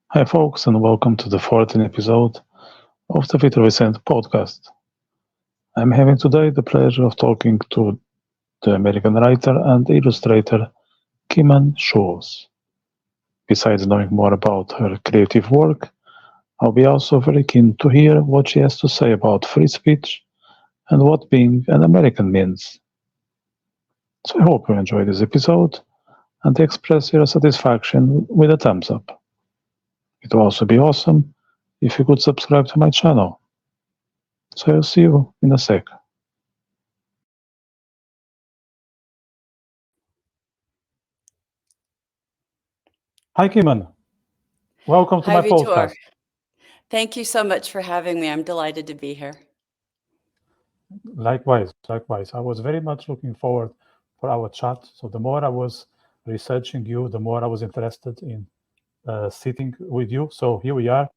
Hi, folks, and welcome to the 14th episode of the WWII podcast. I'm having today the pleasure of talking to the American writer and illustrator Kimann Schultz. Besides knowing more about her creative work, I'll be also very keen to hear what she has to say about free speech and what being an American means. So I hope you enjoy this episode and express your satisfaction with a thumbs up. It would also be awesome if you could subscribe to my channel. So I'll see you in a sec. Hi, Kiman. Welcome to Hi, my Vitor. podcast. Thank you so much for having me. I'm delighted to be here. Likewise, likewise. I was very much looking forward for our chat. So the more I was researching you, the more I was interested in sitting with you. So here we are.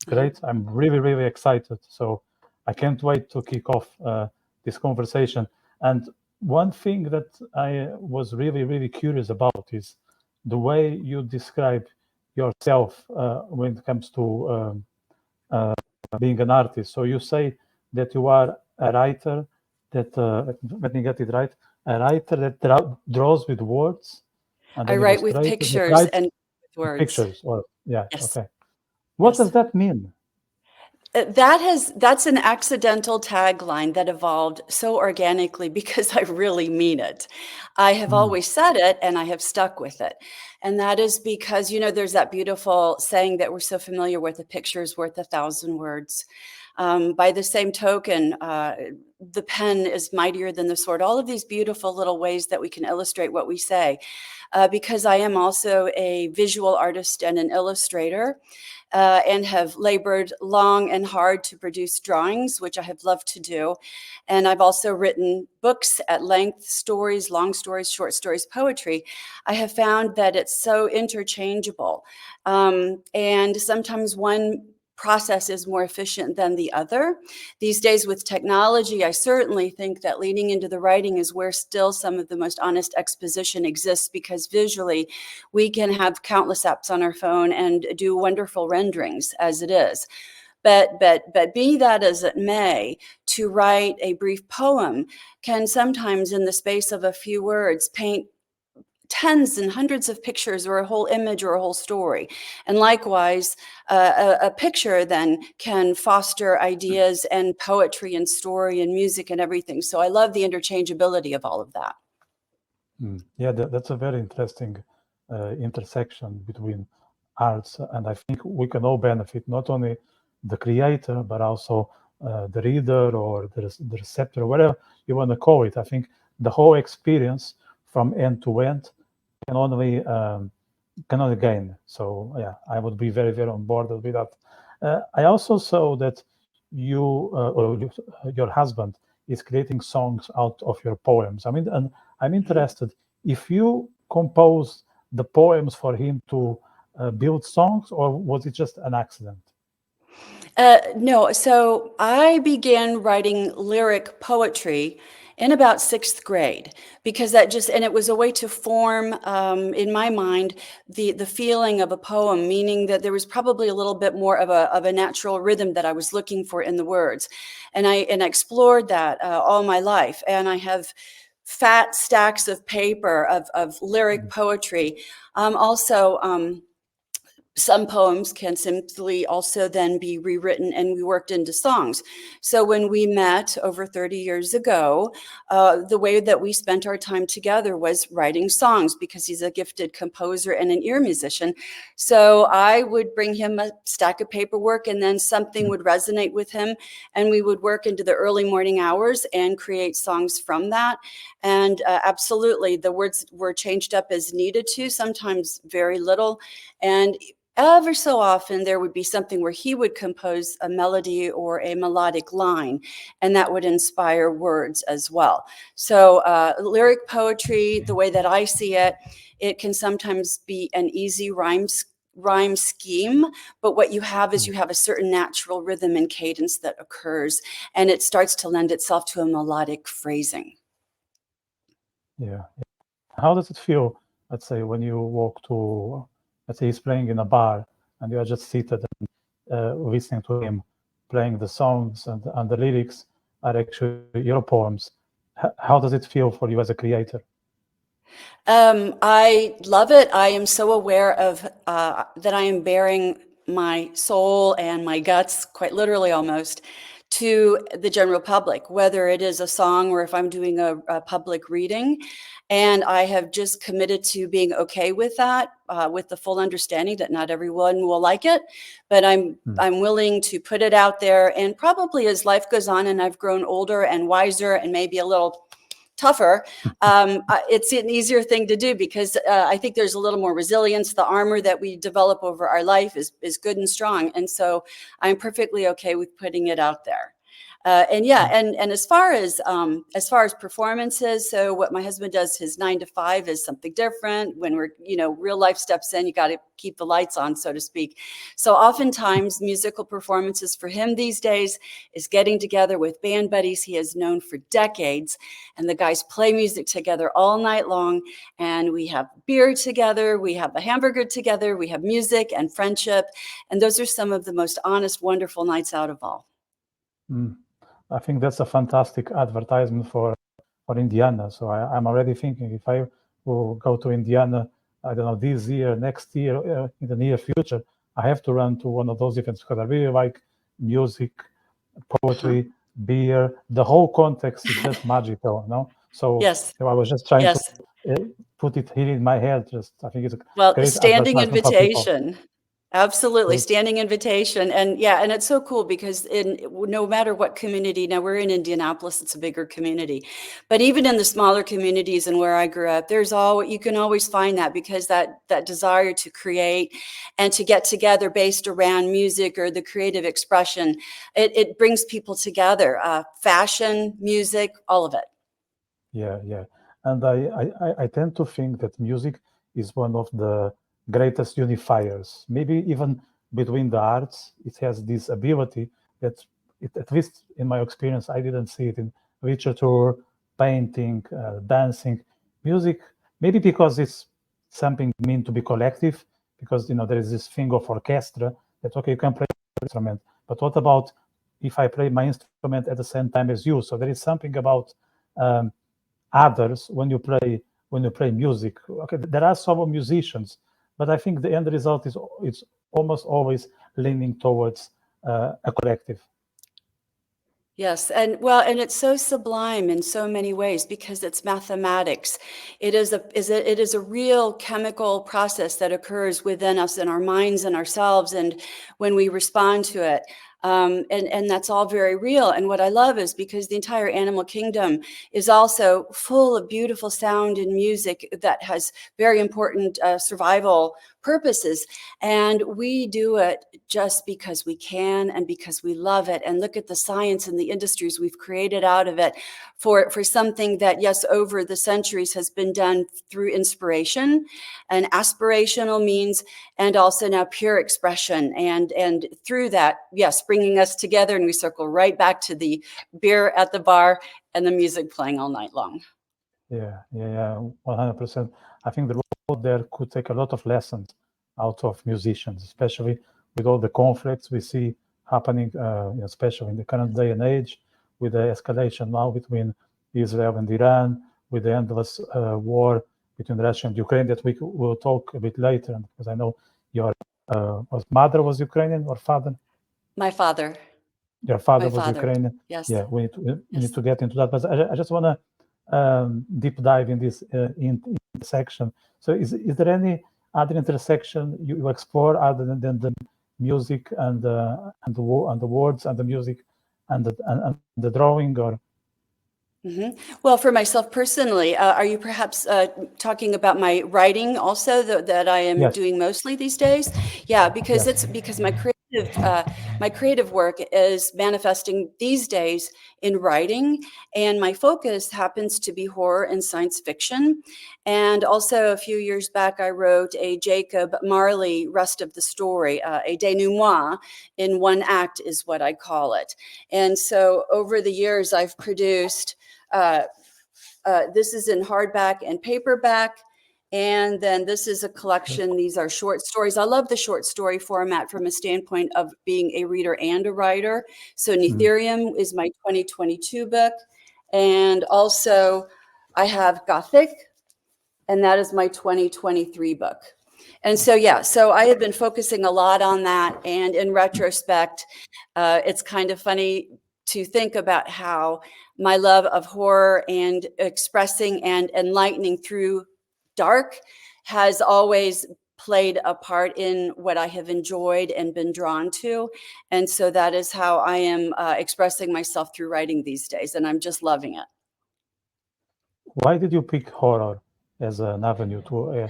Great. I'm really, really excited. So I can't wait to kick off this conversation. And one thing that I was really, really curious about is the way you describe yourself when it comes to being an artist. So you say that you are a writer that, let me get it right, a writer that draws with words and I an write with illustrator that pictures writes and with with words. pictures. Or yeah, Yes, okay. What does yes. that mean? That's an accidental tagline that evolved so organically because I really mean it. I have Mm, always said it and I have stuck with it. And that is because, there's that beautiful saying that we're so familiar with, a picture is worth 1,000 words. By the same token, the pen is mightier than the sword. All of these beautiful little ways that we can illustrate what we say. Because I am also a visual artist and an illustrator, and have labored long and hard to produce drawings, which I have loved to do. And I've also written books at length, stories, long stories, short stories, poetry. I have found that it's so interchangeable. And sometimes one process is more efficient than the other. These days with technology, I certainly think that leading into the writing is where still some of the most honest exposition exists, because visually we can have countless apps on our phone and do wonderful renderings as it is. But be that as it may, to write a brief poem can sometimes, in the space of a few words, paint tens and hundreds of pictures or a whole image or a whole story. And likewise, a picture then can foster ideas and poetry and story and music and everything. So I love the interchangeability of all of that. Yeah, that's a very interesting intersection between arts, and I think we can all benefit, not only the creator, but also the reader or the receptor, whatever you want to call it. I think the whole experience from end to end can only gain. So yeah, I would be very, very on board with that. I also saw that you or your husband is creating songs out of your poems. I mean, and I'm interested if you composed the poems for him to build songs, or was it just an accident? No, so I began writing lyric poetry in about sixth grade, because and it was a way to form, in my mind, the feeling of a poem, meaning that there was probably a little bit more of a natural rhythm that I was looking for in the words. And I explored that all my life. And I have fat stacks of paper of lyric poetry. Also, some poems can simply also then be rewritten and we worked into songs. So when we met over 30 years ago, the way that we spent our time together was writing songs, because he's a gifted composer and an ear musician. So I would bring him a stack of paperwork, and then something would resonate with him, and we would work into the early morning hours and create songs from that. And absolutely, the words were changed up as needed to, sometimes very little. And ever so often, there would be something where he would compose a melody or a melodic line, and that would inspire words as well. So lyric poetry, the way that I see it, it can sometimes be an easy rhyme scheme, but what you have is you have a certain natural rhythm and cadence that occurs, and it starts to lend itself to a melodic phrasing. Yeah. How does it feel, let's say, when you walk to, let's say he's playing in a bar and you are just seated and listening to him playing the songs, and the lyrics are actually your poems. How does it feel for you as a creator? I love it. I am so aware of that I am bearing my soul and my guts, quite literally almost, to the general public, whether it is a song or if I'm doing a public reading. And I have just committed to being okay with that, with the full understanding that not everyone will like it, but I'm willing to put it out there. And probably as life goes on and I've grown older and wiser and maybe a little tougher, it's an easier thing to do because I think there's a little more resilience. The armor that we develop over our life is good and strong. And so I'm perfectly okay with putting it out there. And yeah, and as far as performances, so what my husband does, his 9 to 5 is something different. When we're, real life steps in, you got to keep the lights on, so to speak. So oftentimes musical performances for him these days is getting together with band buddies he has known for decades. And the guys play music together all night long. And we have beer together. We have a hamburger together. We have music and friendship. And those are some of the most honest, wonderful nights out of all. I think that's a fantastic advertisement for Indiana. So I'm already thinking if I will go to Indiana, I don't know, this year, next year, in the near future, I have to run to one of those events because I really like music, poetry, beer. The whole context is just magical, no? So yes. I was just trying to put it here in my head. I think it's a great standing invitation. Absolutely. Good. Standing invitation. And yeah, and it's so cool because no matter what community, now we're in Indianapolis, it's a bigger community, but even in the smaller communities and where I grew up, you can always find that because that desire to create and to get together based around music or the creative expression, it brings people together, fashion, music, all of it. Yeah. And I tend to think that music is one of the greatest unifiers, maybe even between the arts. It has this ability that, at least in my experience, I didn't see it in literature, painting, dancing, music, maybe because it's something meant to be collective, because there is this thing of orchestra that, okay, you can play your instrument, but what about if I play my instrument at the same time as you? So there is something about others when you play music. Okay, there are some musicians, but I think the end result is it's almost always leaning towards a collective. Yes, and it's so sublime in so many ways because it's mathematics. It is a real chemical process that occurs within us in our minds and ourselves, and when we respond to it. And that's all very real. And what I love is because the entire animal kingdom is also full of beautiful sound and music that has very important survival purposes. And we do it just because we can and because we love it. And look at the science and the industries we've created out of it for something that, yes, over the centuries has been done through inspiration and aspirational means, and also now pure expression. And through that, yes, bringing us together, and we circle right back to the beer at the bar and the music playing all night long. Yeah, 100%. I think the world there could take a lot of lessons out of musicians, especially with all the conflicts we see happening, especially in the current day and age, with the escalation now between Israel and Iran, with the endless war between Russia and Ukraine that we will talk a bit later, because I know your mother was Ukrainian or father? My father. Your father was Ukrainian. Yes. Yeah, we need to get into that. But I just want to deep dive in this intersection. So is there any other intersection you explore other than the music and the words and the music and the drawing, or? Mm-hmm. Well, for myself personally, are you perhaps talking about my writing also that I am doing mostly these days? Yeah, because it's because my creative work is manifesting these days in writing, and my focus happens to be horror and science fiction. And also a few years back, I wrote a Jacob Marley rest of the story, a denouement in one act is what I call it. And so over the years, I've produced this is in hardback and paperback, And then this is a collection. These are short stories. I love the short story format from a standpoint of being a reader and a writer. So Netherium is my 2022 book. And also I have Gothic, and that is my 2023 book. And so, yeah, so I have been focusing a lot on that. And in retrospect, it's kind of funny to think about how my love of horror and expressing and enlightening through dark has always played a part in what I have enjoyed and been drawn to. And so that is how I am expressing myself through writing these days. And I'm just loving it. Why did you pick horror as an avenue to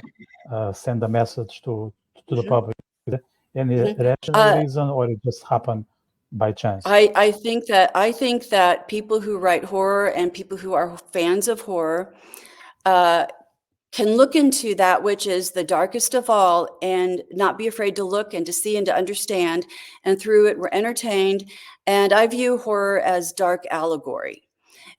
send a message to the public? Is there any rational reason, or it just happened by chance? I think that people who write horror and people who are fans of horror can look into that which is the darkest of all and not be afraid to look and to see and to understand. And through it, we're entertained. And I view horror as dark allegory.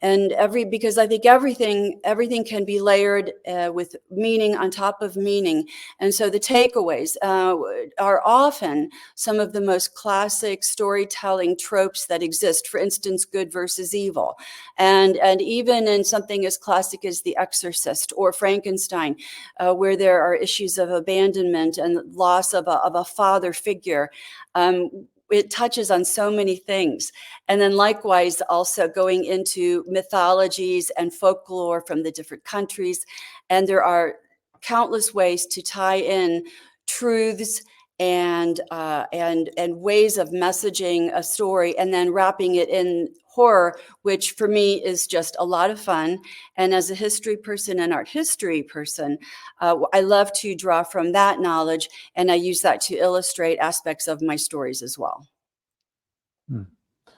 And because I think everything can be layered with meaning on top of meaning. And so the takeaways are often some of the most classic storytelling tropes that exist. For instance, good versus evil. And even in something as classic as The Exorcist or Frankenstein, where there are issues of abandonment and loss of a father figure. It touches on so many things. And then likewise, also going into mythologies and folklore from the different countries. And there are countless ways to tie in truths and ways of messaging a story and then wrapping it in horror, which for me is just a lot of fun. And as a history person and art history person, I love to draw from that knowledge, and I use that to illustrate aspects of my stories as well.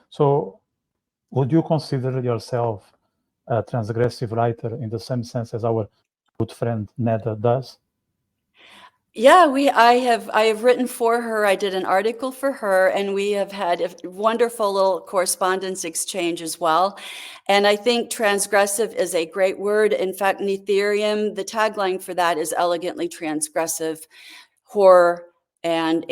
So would you consider yourself a transgressive writer in the same sense as our good friend Neda does? Yeah, I have written for her. I did an article for her, and we have had a wonderful little correspondence exchange as well. And I think transgressive is a great word. In fact, Netherium, the tagline for that is elegantly transgressive horror and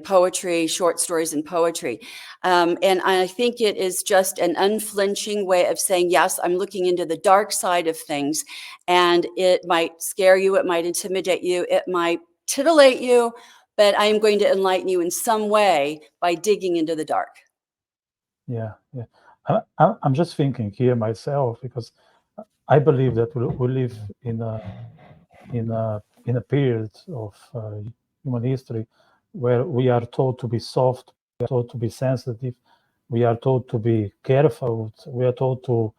poetry, short stories and poetry. And I think it is just an unflinching way of saying, yes, I'm looking into the dark side of things, and it might scare you, it might intimidate you, it might titillate you, but I'm going to enlighten you in some way by digging into the dark. Yeah. I'm just thinking here myself, because I believe that we live in a period of human history where we are told to be soft, we are told to be sensitive, we are told to be careful, we are told to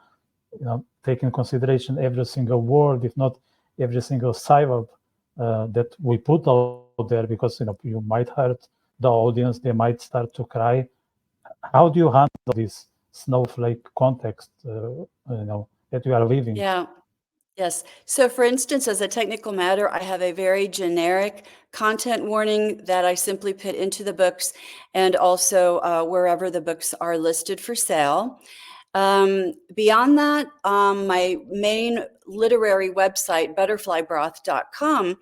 take in consideration every single word, if not every single syllable that we put out there, because you might hurt the audience, they might start to cry. How do you handle this snowflake context that you are living? Yeah. Yes. So for instance, as a technical matter, I have a very generic content warning that I simply put into the books, and also wherever the books are listed for sale. Beyond that, my main literary website, butterflybroth.com,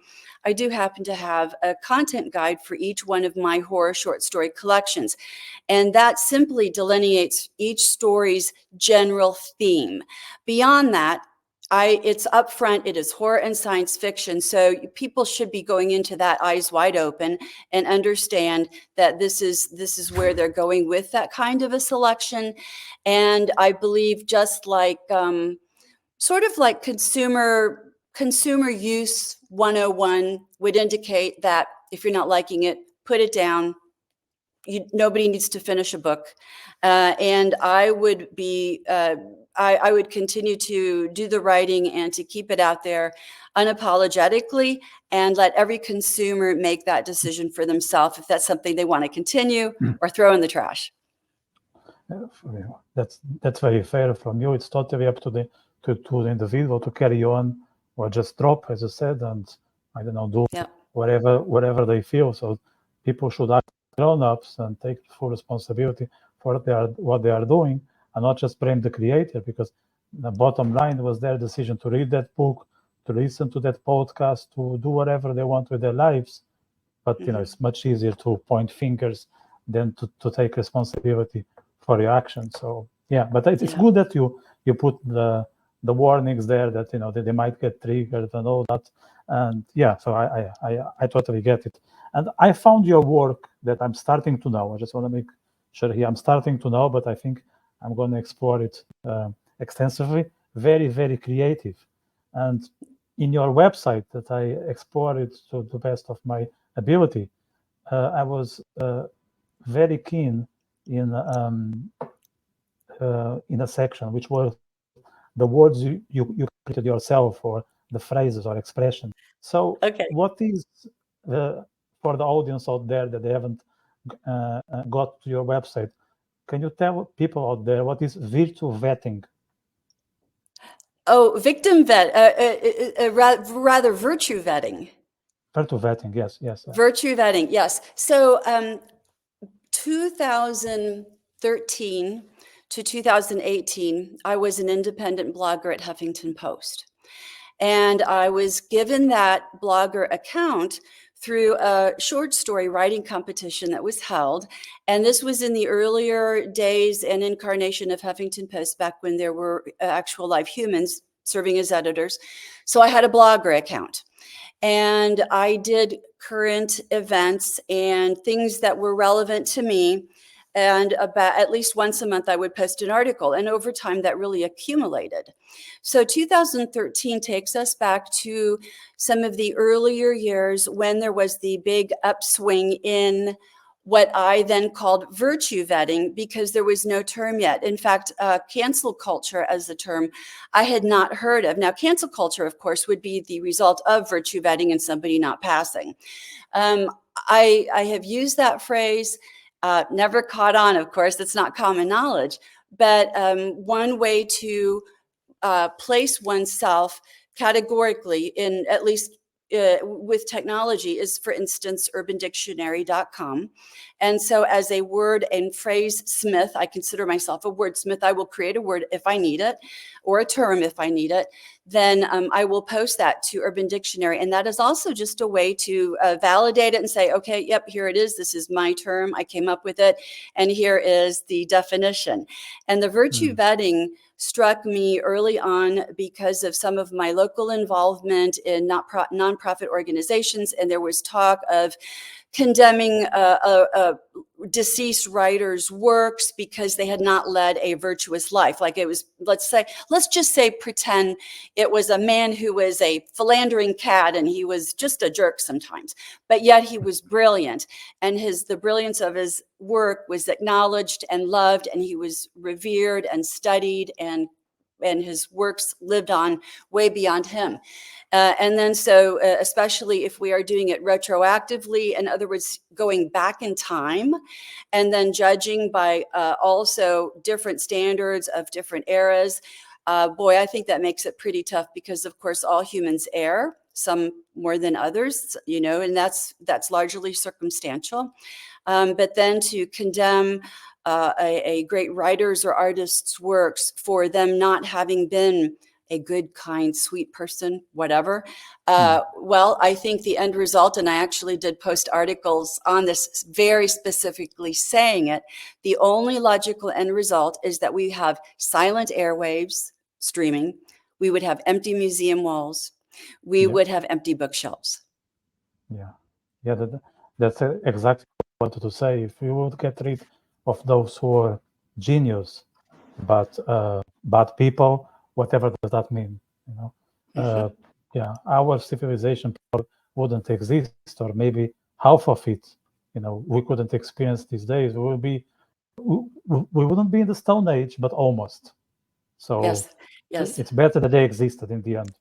I do happen to have a content guide for each one of my horror short story collections. And that simply delineates each story's general theme. Beyond that, it's upfront, it is horror and science fiction. So people should be going into that eyes wide open and understand that this is where they're going with that kind of a selection. And I believe just like, sort of like consumer use 101 would indicate that if you're not liking it, put it down. Nobody needs to finish a book. And I would be, I would continue to do the writing and to keep it out there unapologetically, and let every consumer make that decision for themselves if that's something they want to continue or throw in the trash. That's very fair from you. It's totally up to the individual to carry on or just drop, as you said, and I don't know, do whatever they feel. So people should act grown-ups and take full responsibility for what they are doing, and not just blame the creator, because the bottom line was their decision to read that book, to listen to that podcast, to do whatever they want with their lives. But it's much easier to point fingers than to take responsibility for your actions. So yeah, but it's good that you put the warnings there that that they might get triggered and all that. And yeah, so I totally get it. And I found your work that I'm starting to know. I just want to make sure here I'm starting to know, but I think I'm going to explore it extensively. Very, very creative. And in your website that I explored it to the best of my ability, I was very keen in a section which were the words you created yourself, or the phrases or expressions. So what is, for the audience out there that they haven't got to your website, can you tell people out there what is virtue vetting? Oh, victim vet, rather virtue vetting. Virtue vetting, yes. Virtue vetting, yes. So 2013 to 2018, I was an independent blogger at Huffington Post. And I was given that blogger account through a short story writing competition that was held. And this was in the earlier days and incarnation of Huffington Post, back when there were actual live humans serving as editors. So I had a blogger account. And I did current events and things that were relevant to me. And about at least once a month, I would post an article. And over time, that really accumulated. So 2013 takes us back to some of the earlier years when there was the big upswing in what I then called virtue vetting, because there was no term yet. In fact, cancel culture as a term I had not heard of. Now, cancel culture, of course, would be the result of virtue vetting and somebody not passing. I have used that phrase, never caught on, of course, that's not common knowledge, but one way to place oneself categorically in, at least with technology, is, for instance, urbandictionary.com. And so as a word and phrase smith, I consider myself a wordsmith. I will create a word if I need it, or a term if I need it. Then I will post that to Urban Dictionary. And that is also just a way to validate it and say, okay, yep, here it is. This is my term. I came up with it. And here is the definition. And the virtue vetting struck me early on because of some of my local involvement in nonprofit organizations. And there was talk of condemning deceased writers' works because they had not led a virtuous life. Like it was, let's just say, pretend it was a man who was a philandering cad and he was just a jerk sometimes, but yet he was brilliant. And the brilliance of his work was acknowledged and loved, and he was revered and studied, and his works lived on way beyond him. And then so especially if we are doing it retroactively, in other words, going back in time and then judging by also different standards of different eras, boy, I think that makes it pretty tough, because of course all humans err, some more than others, and that's largely circumstantial. But then to condemn a great writer's or artist's works for them not having been a good, kind, sweet person, whatever. Well, I think the end result, and I actually did post articles on this very specifically saying it, the only logical end result is that we have silent airwaves streaming, we would have empty museum walls, we would have empty bookshelves. Yeah, that's exactly what I wanted to say. If we would get rid of those who are genius, but bad people, whatever does that mean, our civilization wouldn't exist, or maybe half of it, we couldn't experience these days. We wouldn't be in the Stone Age, but almost. So yes, it's better that they existed in the end.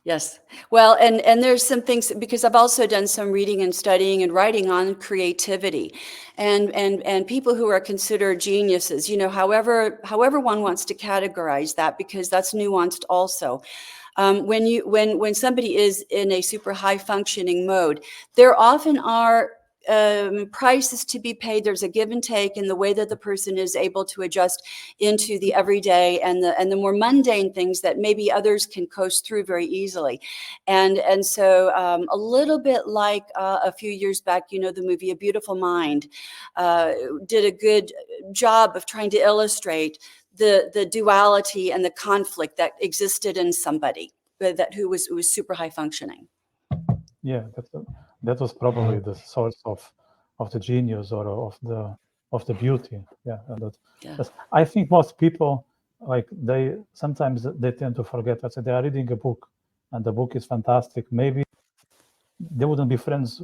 Yes. Well, and there's some things, because I've also done some reading and studying and writing on creativity and people who are considered geniuses, however one wants to categorize that, because that's nuanced also. When somebody is in a super high functioning mode, there often are price is to be paid. There's a give and take in the way that the person is able to adjust into the everyday and the more mundane things that maybe others can coast through very easily. And so a little bit like a few years back, the movie A Beautiful Mind did a good job of trying to illustrate the duality and the conflict that existed in somebody who was super high functioning. Yeah, that was probably the source of the genius or of the beauty. Yeah, and I think most people, like, they sometimes they tend to forget that they are reading a book and the book is fantastic. Maybe they wouldn't be friends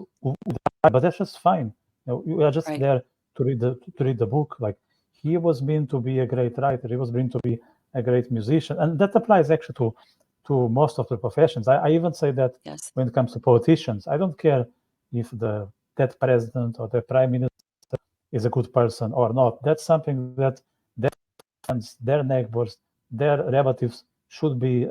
but that's just fine. You are just there to read the book. Like, he was meant to be a great writer, he was meant to be a great musician, and that applies actually to most of the professions. I even say that when it comes to politicians, I don't care if the dead president or the prime minister is a good person or not. That's something that their friends, their neighbors, their relatives should be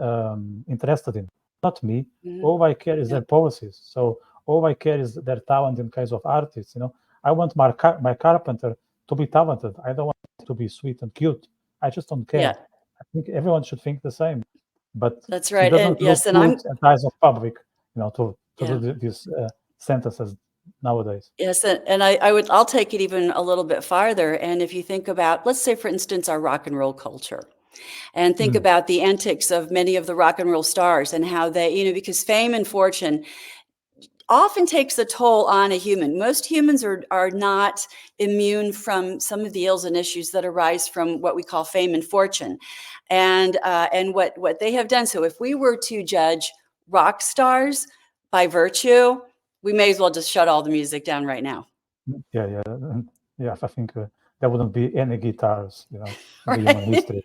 interested in, not me. All I care is their policies. So all I care is their talent in case of artists. I want my carpenter to be talented. I don't want to be sweet and cute. I just don't care. I think everyone should think the same. But that's right. It doesn't look good in the eyes of public, to do these sentences nowadays. Yes, and I'll take it even a little bit farther. And if you think about, let's say, for instance, our rock and roll culture, and think about the antics of many of the rock and roll stars and how they, because fame and fortune often takes a toll on a human. Most humans are not immune from some of the ills and issues that arise from what we call fame and fortune, and what they have done. So if we were to judge rock stars by virtue, we may as well just shut all the music down right now. Yeah. I think there wouldn't be any guitars, in human history.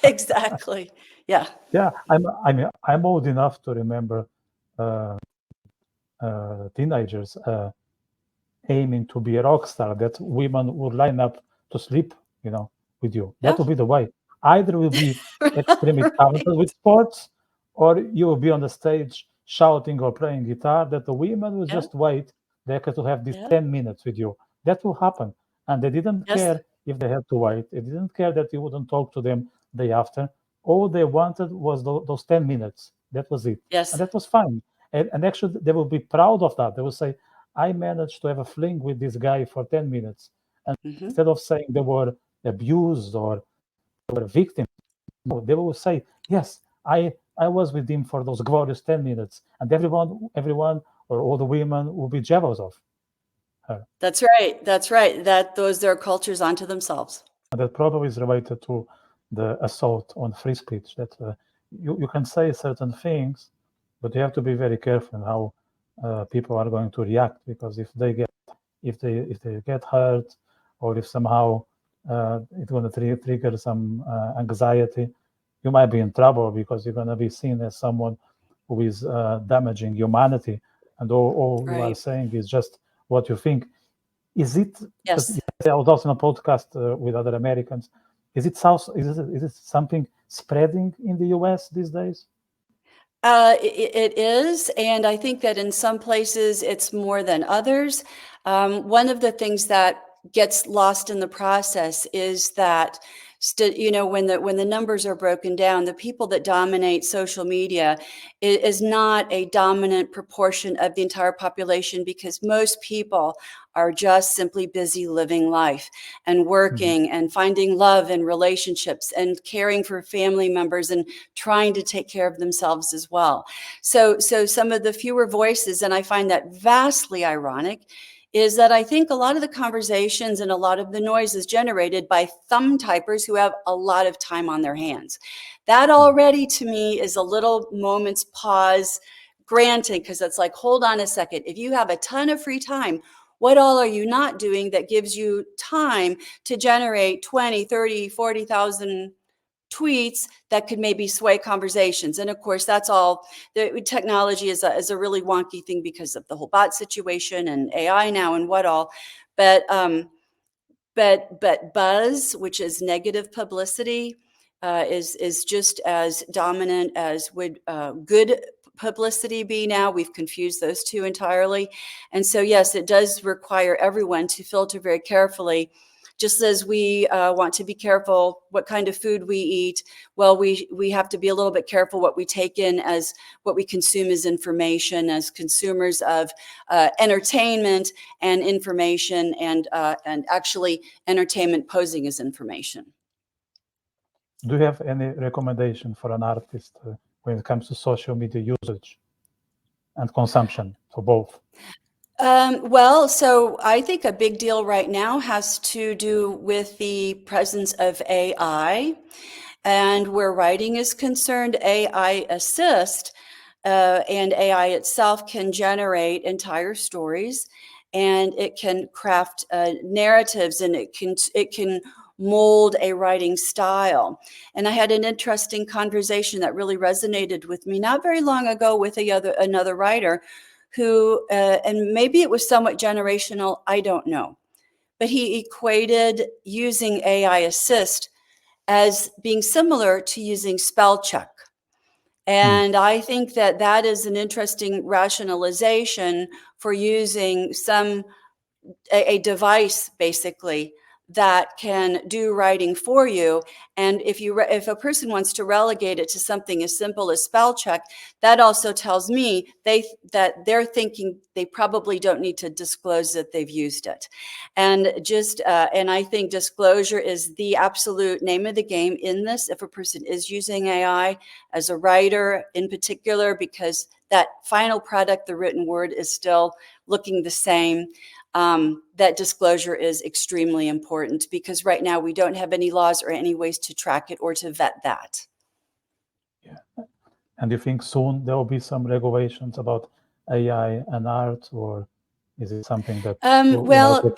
Exactly. Yeah. Yeah. I'm old enough to remember teenagers aiming to be a rock star, that women would line up to sleep, with you. That would be the way. Either will be extremely talented with sports, or you will be on the stage shouting or playing guitar, that the women will just wait. They have to have these 10 minutes with you. That will happen. And they didn't care if they had to wait. They didn't care that you wouldn't talk to them the day after. All they wanted was those 10 minutes. That was it. Yes. And that was fine. And actually, they will be proud of that. They will say, I managed to have a fling with this guy for 10 minutes. And instead of saying they were abused or they were victims, no, they will say, yes, I was with him for those glorious 10 minutes. And everyone or all the women will be jealous of her. That's right. That's right. Their cultures onto themselves. And that probably is related to the assault on free speech, that you can say certain things, but you have to be very careful in how people are going to react, because if they get hurt, or if somehow it's going to trigger some anxiety, you might be in trouble, because you're going to be seen as someone who is damaging humanity, and all you are saying is just what you think. Is it? Yes. I was also on a podcast with other Americans. Is it something spreading in the US these days? It is, and I think that in some places it's more than others. One of the things that gets lost in the process is that when the numbers are broken down, the people that dominate social media is not a dominant proportion of the entire population, because most people are just simply busy living life and working and finding love in relationships and caring for family members and trying to take care of themselves as well. So some of the fewer voices, and I find that vastly ironic, is that I think a lot of the conversations and a lot of the noise is generated by thumb typers who have a lot of time on their hands. That already, to me, is a little moment's pause granted, because it's like, hold on a second. If you have a ton of free time, what all are you not doing that gives you time to generate 20, 30, 40,000 tweets that could maybe sway conversations? And of course, that's all. The technology is a really wonky thing because of the whole bot situation and AI now and what all. But buzz, which is negative publicity, is just as dominant as would good publicity be now? We've confused those two entirely. And so, yes, it does require everyone to filter very carefully. Just as we want to be careful what kind of food we eat, well, we have to be a little bit careful what we take in as what we consume as information, as consumers of entertainment and information, and actually entertainment posing as information. Do you have any recommendation for an artist when it comes to social media usage and consumption for both? Well, so I think a big deal right now has to do with the presence of AI. And where writing is concerned, AI assist and AI itself can generate entire stories, and it can craft narratives, and it can mold a writing style. And I had an interesting conversation that really resonated with me not very long ago with another writer who, and maybe it was somewhat generational, I don't know, but he equated using AI assist as being similar to using spell check. And I think that that is an interesting rationalization for using a device, basically, that can do writing for you. And if a person wants to relegate it to something as simple as spell check, that also tells me that they're thinking they probably don't need to disclose that they've used it. And and I think disclosure is the absolute name of the game in this, if a person is using AI as a writer in particular, because that final product, the written word, is still looking the same. That disclosure is extremely important, because right now we don't have any laws or any ways to track it or to vet that. Yeah. And you think soon there will be some regulations about AI and art, or is it something that well,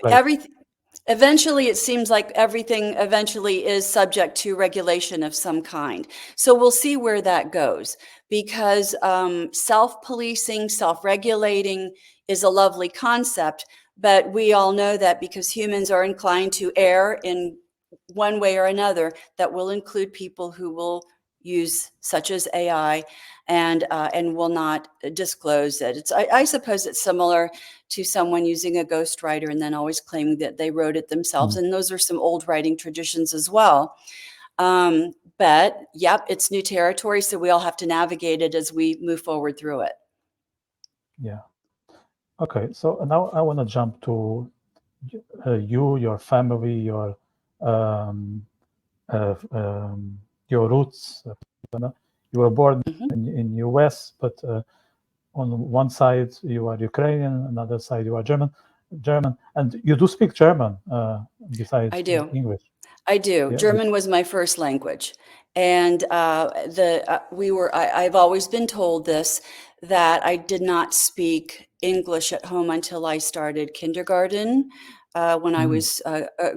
eventually it seems like everything eventually is subject to regulation of some kind. So we'll see where that goes, because self-policing, self-regulating is a lovely concept. But we all know that because humans are inclined to err in one way or another, that will include people who will use such as AI and will not disclose it. I suppose it's similar to someone using a ghostwriter and then always claiming that they wrote it themselves. And those are some old writing traditions as well. But yep, it's new territory, so we all have to navigate it as we move forward through it. Yeah. Okay, so now I want to jump to your family, your roots. You were born in US, but on one side you are Ukrainian, another side you are German, and you do speak German besides English. I do. Yeah. German was my first language, and I've always been told this, that I did not speak English at home until I started kindergarten. When I was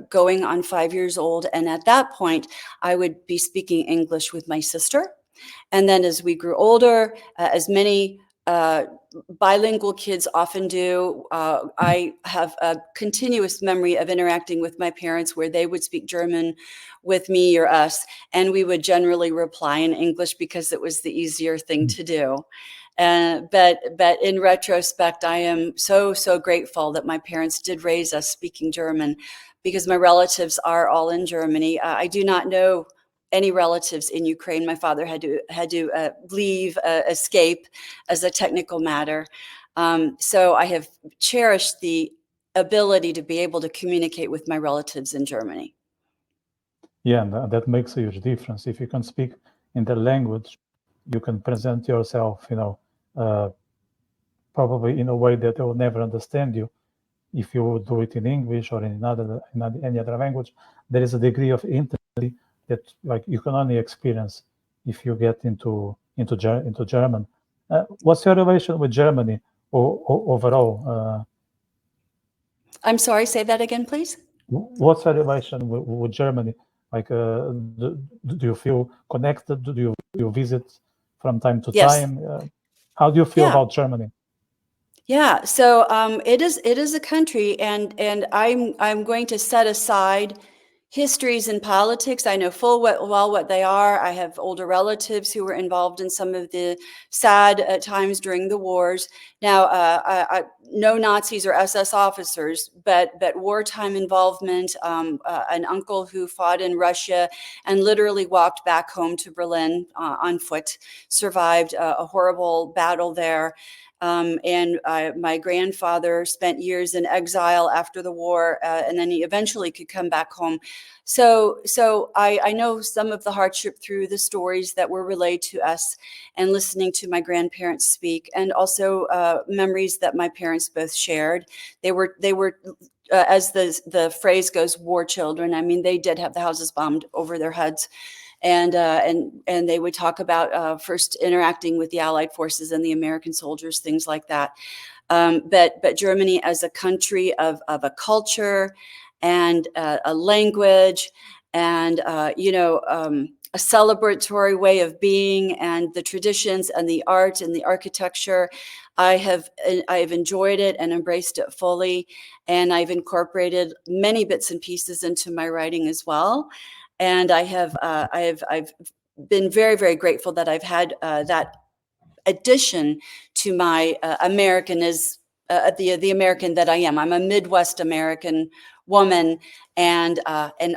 going on 5 years old. And at that point, I would be speaking English with my sister. And then as we grew older, as many bilingual kids often do, I have a continuous memory of interacting with my parents where they would speak German with me or us, and we would generally reply in English because it was the easier thing to do. But in retrospect, I am so grateful that my parents did raise us speaking German, because my relatives are all in Germany. I do not know any relatives in Ukraine. My father had to leave, escape as a technical matter. So I have cherished the ability to be able to communicate with my relatives in Germany. Yeah, and that makes a huge difference. If you can speak in the language, you can present yourself, probably in a way that they will never understand you. If you do it in English or in any other language, there is a degree of intimacy that you can only experience if you get into German. What's your relation with Germany overall? I'm sorry, say that again, please. What's your relation with Germany? Do you feel connected? Do you visit from time to time? How do you feel about Germany? Yeah, so it is a country, and I'm going to set aside histories in politics. I know full well what they are. I have older relatives who were involved in some of the sad times during the wars. Now, no Nazis or SS officers, but wartime involvement. An uncle who fought in Russia and literally walked back home to Berlin on foot, survived a horrible battle there. And my grandfather spent years in exile after the war, and then he eventually could come back home. So I know some of the hardship through the stories that were relayed to us and listening to my grandparents speak, and also memories that my parents both shared. They were as the phrase goes, war children. I mean, they did have the houses bombed over their heads. And they would talk about first interacting with the Allied forces and the American soldiers, things like that. But Germany as a country of a culture and a language and a celebratory way of being, and the traditions and the art and the architecture, I have enjoyed it and embraced it fully, and I've incorporated many bits and pieces into my writing as well. And I've been very, very grateful that I've had that addition to my the American that I am. I'm a Midwest American woman, and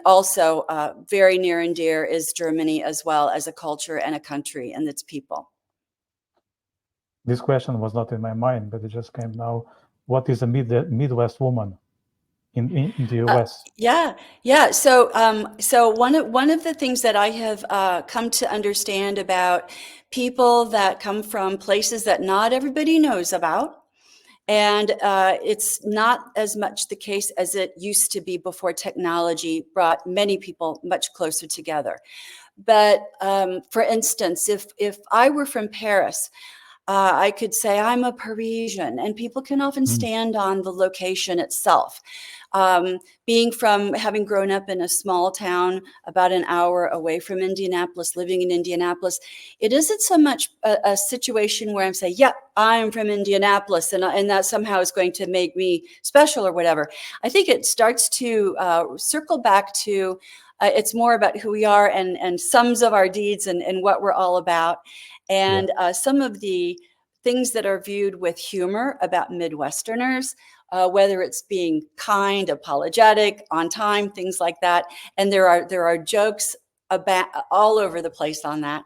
also very near and dear is Germany as well as a culture and a country and its people. This question was not in my mind, but it just came now. What is a Midwest woman in the US? Yeah. So one of the things that I have come to understand about people that come from places that not everybody knows about, and it's not as much the case as it used to be before technology brought many people much closer together. But for instance, if I were from Paris, I could say I'm a Parisian, and people can often stand on the location itself. Being from having grown up in a small town about an hour away from Indianapolis, living in Indianapolis, it isn't so much a situation where I'm saying, yeah, I'm from Indianapolis, and that somehow is going to make me special or whatever. I think it starts to circle back to it's more about who we are and sums of our deeds and what we're all about. And some of the things that are viewed with humor about Midwesterners, whether it's being kind, apologetic, on time, things like that. And there are jokes about all over the place on that.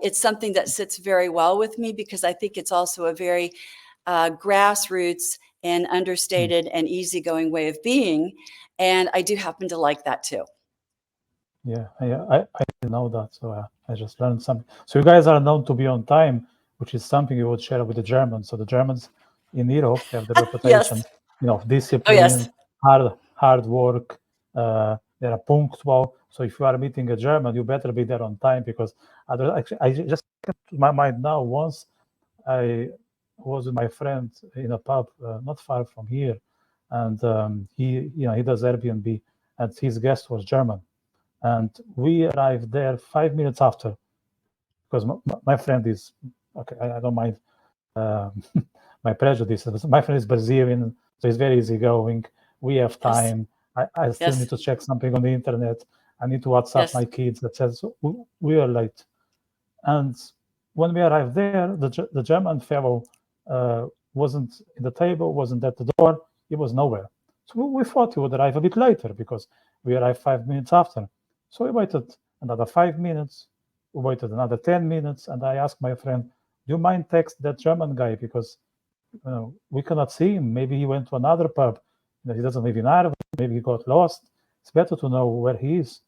It's something that sits very well with me, because I think it's also a very grassroots and understated and easygoing way of being. And I do happen to like that too. Yeah, I didn't know that, so I just learned something. So you guys are known to be on time, which is something you would share with the Germans. So the Germans in Europe have the reputation, of discipline, hard work. They are punctual. So if you are meeting a German, you better be there on time, because actually, I just came to my mind now. Once I was with my friend in a pub not far from here, and he does Airbnb, and his guest was German. And we arrived there 5 minutes after, because my friend is, okay, I don't mind my prejudices. My friend is Brazilian, so he's very easygoing. We have time. I still need to check something on the internet. I need to WhatsApp my kids that says, so we are late. And when we arrived there, the German fellow wasn't in the table, wasn't at the door. He was nowhere. So we thought he would arrive a bit later, because we arrived 5 minutes after. So we waited another 5 minutes, we waited another 10 minutes, and I asked my friend, do you mind text that German guy, because we cannot see him. Maybe he went to another pub. He doesn't live in Ireland. Maybe he got lost. It's better to know where he is.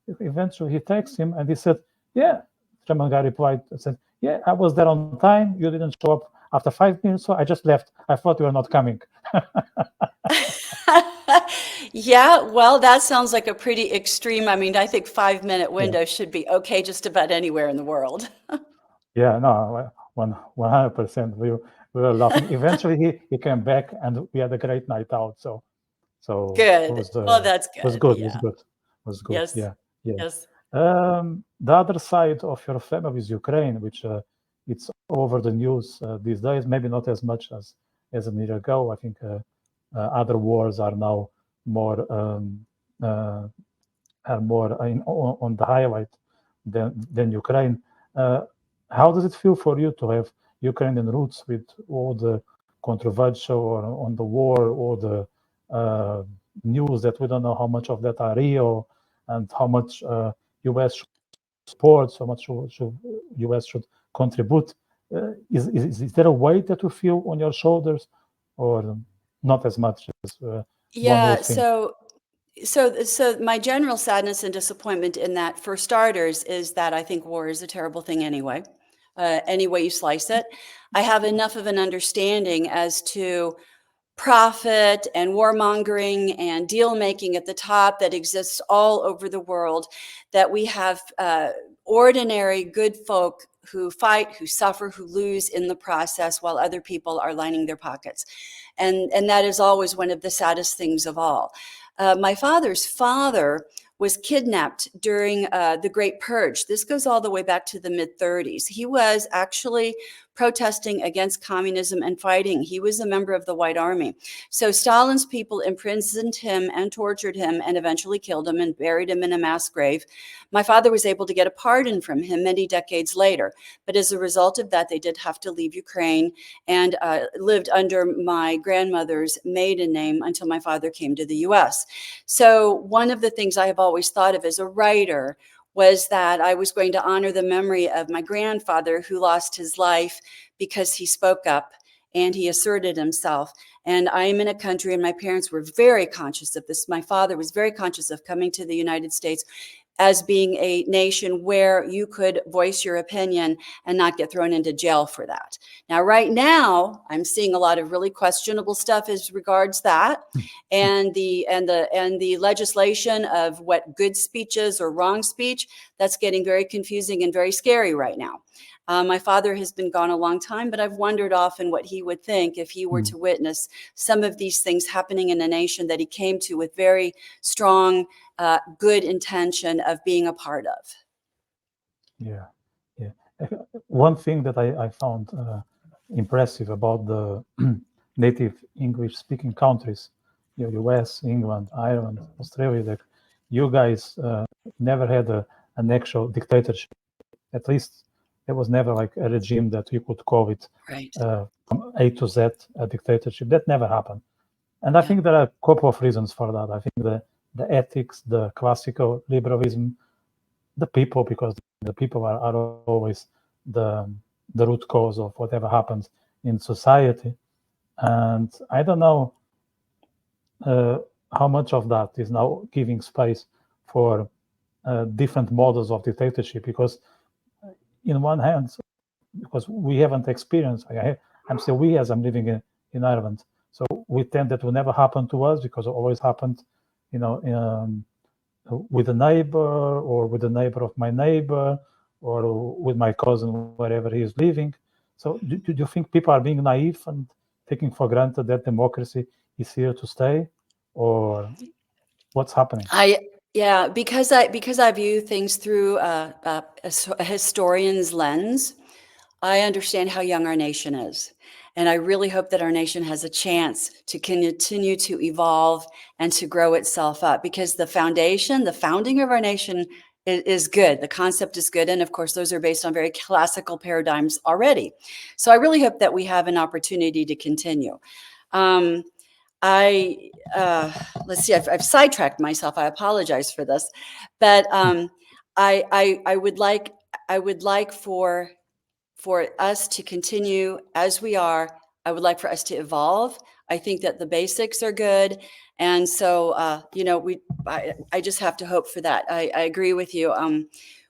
Eventually he texted him, and he said, yeah. The German guy replied and said, yeah, I was there on time. You didn't show up after 5 minutes, so I just left. I thought you were not coming. Yeah, well, that sounds like a pretty extreme. I mean, I think 5-minute window should be okay just about anywhere in the world. Yeah, no, 100%. We were laughing. Eventually, he came back, and we had a great night out. So good. It was, that's good. It was good. Yeah. It was good. Yes. Yeah. Yes. The other side of your family is Ukraine, which it's over the news these days. Maybe not as much as a year ago. I think other wars are now more are more on the highlight than Ukraine. How does it feel for you to have Ukrainian roots with all the controversial on the war, or the news that we don't know how much of that are real, and how much U.S. should support, so much U.S. should contribute? Is there a weight that you feel on your shoulders, or not as much as one Yeah, would think? so my general sadness and disappointment in that, for starters, is that I think war is a terrible thing anyway, any way you slice it. I have enough of an understanding as to profit and warmongering and deal making at the top that exists all over the world, that we have ordinary good folk who fight, who suffer, who lose in the process, while other people are lining their pockets. And that is always one of the saddest things of all. My father's father was kidnapped during the Great Purge. This goes all the way back to the mid-30s. He was actually protesting against communism and fighting. He was a member of the White Army. So Stalin's people imprisoned him and tortured him and eventually killed him and buried him in a mass grave. My father was able to get a pardon from him many decades later. But as a result of that, they did have to leave Ukraine and lived under my grandmother's maiden name until my father came to the US. So one of the things I have always thought of as a writer was that I was going to honor the memory of my grandfather, who lost his life because he spoke up and he asserted himself. And I am in a country, and my parents were very conscious of this. My father was very conscious of coming to the United States as being a nation where you could voice your opinion and not get thrown into jail for that. Now, right now, I'm seeing a lot of really questionable stuff as regards that, and the legislation of what good speech is or wrong speech. That's getting very confusing and very scary right now. My father has been gone a long time, but I've wondered often what he would think if he were to witness some of these things happening in a nation that he came to with very strong, good intention of being a part of. Yeah, yeah. One thing that I found impressive about the native English-speaking countries, US, England, Ireland, Australia, that you guys never had an actual dictatorship. At least there was never like a regime that you could call it Right. from A to Z a dictatorship. That never happened. And I think there are a couple of reasons for that. I think the ethics, the classical liberalism, the people, because the people are always the root cause of whatever happens in society. And I don't know how much of that is now giving space for different models of dictatorship, because in one hand, because we haven't experienced, I'm still we as I'm living in Ireland, so we tend that will never happen to us, because it always happened, with a neighbor, or with the neighbor of my neighbor, or with my cousin wherever he is living. So do you think people are being naive and taking for granted that democracy is here to stay, or what's happening? Yeah, because I view things through a historian's lens, I understand how young our nation is. And I really hope that our nation has a chance to continue to evolve and to grow itself up, because the founding of our nation is good. The concept is good. And of course, those are based on very classical paradigms already. So I really hope that we have an opportunity to continue. Let's see, I've sidetracked myself. I apologize for this, but I would like for us to continue as we are. I would like for us to evolve. I think that the basics are good. And so, I just have to hope for that. I agree with you.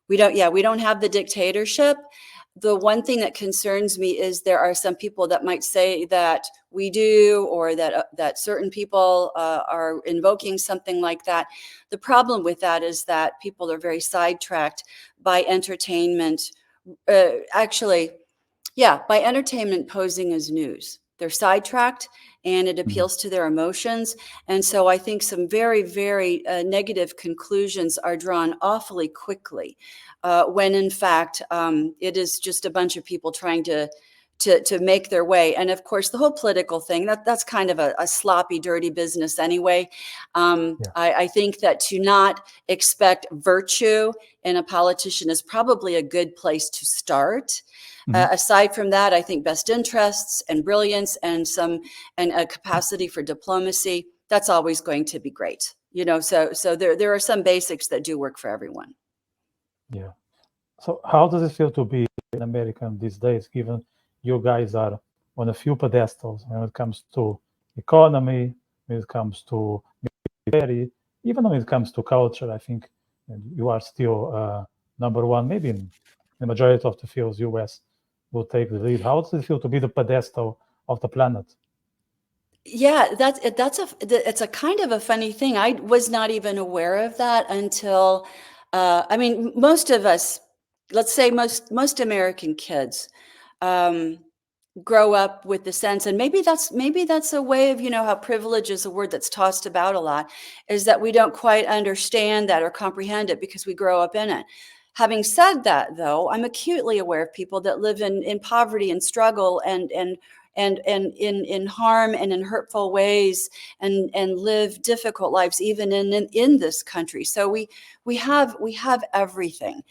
We don't have the dictatorship. The one thing that concerns me is there are some people that might say that we do, or that certain people are invoking something like that. The problem with that is that people are very sidetracked by entertainment. By entertainment posing as news. They're sidetracked, and it appeals to their emotions. And so I think some very, very negative conclusions are drawn awfully quickly, when in fact it is just a bunch of people trying to make their way. And of course, the whole political thing, that's kind of a sloppy, dirty business anyway. I think that to not expect virtue in a politician is probably a good place to start. Aside from that, I think best interests and brilliance and a capacity for diplomacy, that's always going to be great. So there are some basics that do work for everyone. Yeah. So how does it feel to be an American these days, given you guys are on a few pedestals when it comes to economy, when it comes to military, even when it comes to culture? I think you are still number one, maybe in the majority of the fields, US will take the lead. How does it feel to be the pedestal of the planet? Yeah, it's a kind of a funny thing. I was not even aware of that until, I mean, most of us, let's say most American kids, grow up with the sense, and maybe that's a way of, how privilege is a word that's tossed about a lot, is that we don't quite understand that or comprehend it because we grow up in it. Having said that, though, I'm acutely aware of people that live in poverty and struggle and in harm and in hurtful ways and live difficult lives even in this country. So we have everything.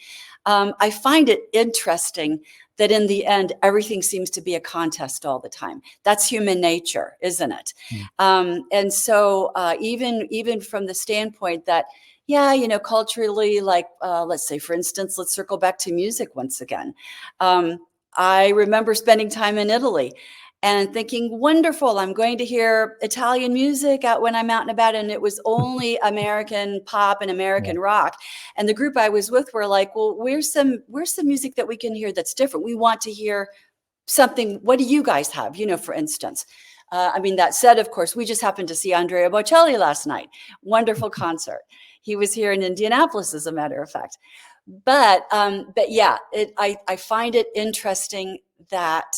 I find it interesting that in the end, everything seems to be a contest all the time. That's human nature, isn't it? And so even from the standpoint that, yeah, culturally, like, let's say, for instance, let's circle back to music once again. I remember spending time in Italy and thinking, wonderful, I'm going to hear Italian music out when I'm out and about. And it was only American pop and American rock. And the group I was with were like, well, where's some music that we can hear that's different? We want to hear something. What do you guys have? For instance. I mean, that said, of course, we just happened to see Andrea Bocelli last night. Wonderful concert. He was here in Indianapolis, as a matter of fact. But yeah, I find it interesting that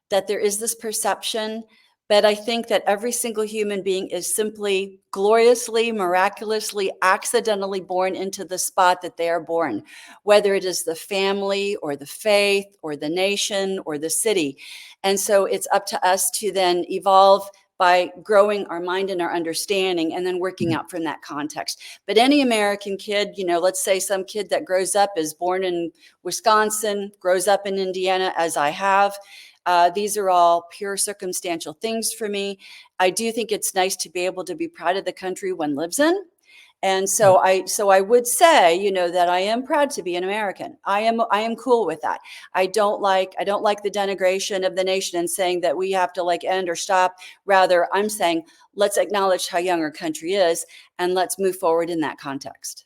there is this perception, but I think that every single human being is simply gloriously, miraculously, accidentally born into the spot that they are born, whether it is the family or the faith or the nation or the city. And so it's up to us to then evolve by growing our mind and our understanding and then working out from that context. But any American kid, let's say some kid that grows up is born in Wisconsin, grows up in Indiana, as I have. These are all pure circumstantial things for me. I do think it's nice to be able to be proud of the country one lives in. And so I would say, that I am proud to be an American. I am cool with that. I don't like the denigration of the nation and saying that we have to end or stop. Rather, I'm saying let's acknowledge how young our country is and let's move forward in that context.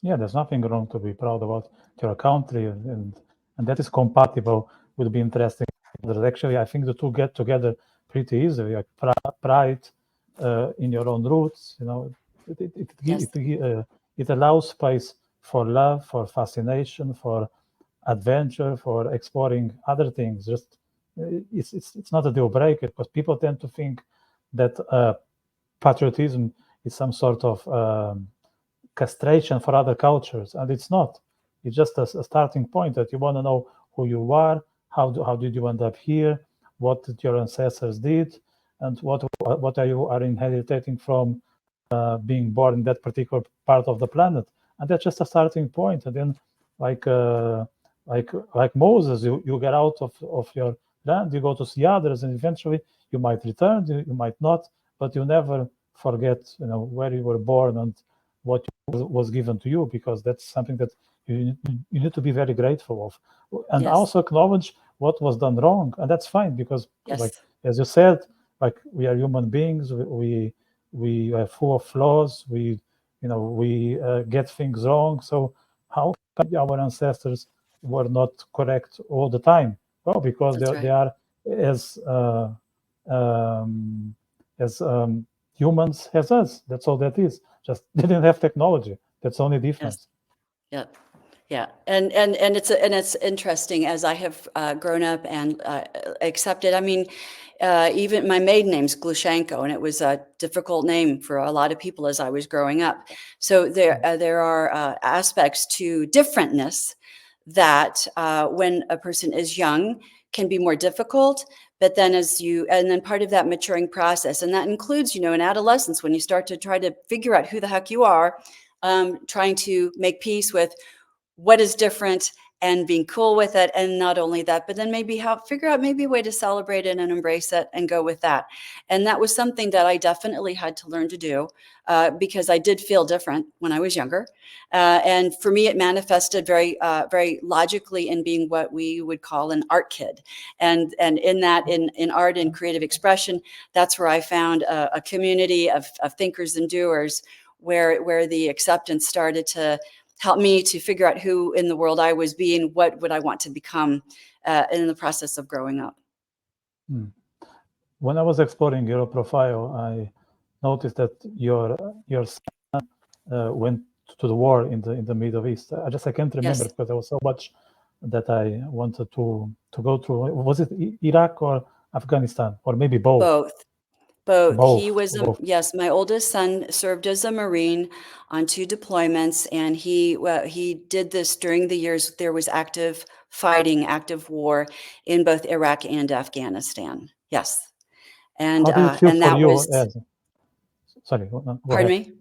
Yeah, there's nothing wrong to be proud about your country, and that is compatible with being interesting. Actually, I think the two get together pretty easily. Like pride in your own roots, it allows space for love, for fascination, for adventure, for exploring other things. Just it's not a deal breaker, because people tend to think that patriotism is some sort of castration for other cultures, and it's not. It's just a starting point that you want to know who you are, how did you end up here, what did your ancestors did, and what you are inheriting from being born in that particular part of the planet. And that's just a starting point. And then, like Moses, you get out of your land, you go to see others, and eventually you might return, you might not, but you never forget, where you were born and what was given to you, because that's something that you need to be very grateful of, and also acknowledge what was done wrong, and that's fine, because like as you said, like we are human beings, we are full of flaws, we get things wrong. So how come our ancestors were not correct all the time? Well, because they are as humans as us. That's all that is. Just they didn't have technology. That's the only difference. Yes. Yeah, and it's interesting, as I have grown up and accepted. I mean, even my maiden name's Glushenko, and it was a difficult name for a lot of people as I was growing up. So there are aspects to differentness that when a person is young can be more difficult. But then and then part of that maturing process, and that includes, in adolescence, when you start to try to figure out who the heck you are, trying to make peace with what is different and being cool with it. And not only that, but then maybe figure out maybe a way to celebrate it and embrace it and go with that. And that was something that I definitely had to learn to do because I did feel different when I was younger. And for me, it manifested very, very logically in being what we would call an art kid. And in that, in art and creative expression, that's where I found a community of thinkers and doers where the acceptance started to help me to figure out who in the world I was being, what would I want to become in the process of growing up. When I was exploring your profile, I noticed that your son went to the war in the Middle East. I can't remember because there was so much that I wanted to go through. Was it Iraq or Afghanistan, or maybe both? Both. He was, yes, my oldest son served as a Marine on 2 deployments, and he did this during the years there was active fighting, active war in both Iraq and Afghanistan. Yes. And, how do you feel and for that you was, sorry, go pardon ahead. me?